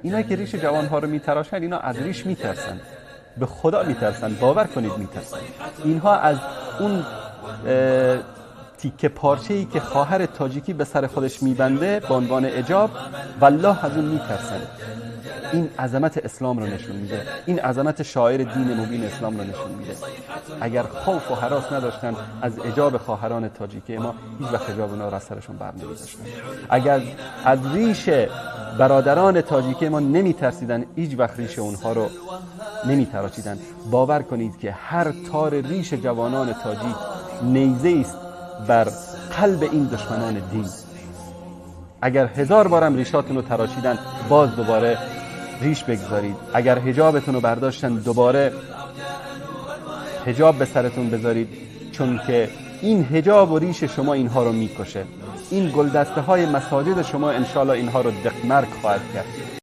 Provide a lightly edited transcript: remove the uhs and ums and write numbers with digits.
اینا که ریش جوانها رو میتراشن، اینا از ریش میترسن، به خدا میترسن، باور کنید میترسن. اینها از اون تیکه پارچه‌ای که خواهر تاجیکی به سر خودش میبنده به عنوان حجاب، والله از اون میترسن. این عظمت اسلام رو نشون میده، این عظمت شاعر دین مبین اسلام رو نشون میده. اگر خوف و هراس نداشتن از حجاب خواهران تاجیکی ما، هیچ وقت حجاب اونا رو از سرشون بر نمی‌داشتن. اگر از ریش برادران تاجیکی ما نمیترسیدن، هیچ وقت ریش اونها رو نمیتراشیدن. باور کنید که هر تار ریش جوانان تاجیک نیزه است بر قلب این دشمنان دین. اگر 1000 بارم ریشاتون رو تراشیدن، باز دوباره ریش بگذارید. اگر حجابتون رو برداشتن، دوباره حجاب به سرتون بذارید، چون که این حجاب و ریش شما اینها رو میکشه. این گلدسته های مساجد شما انشالله اینها رو دقمرگ خواهد کرد.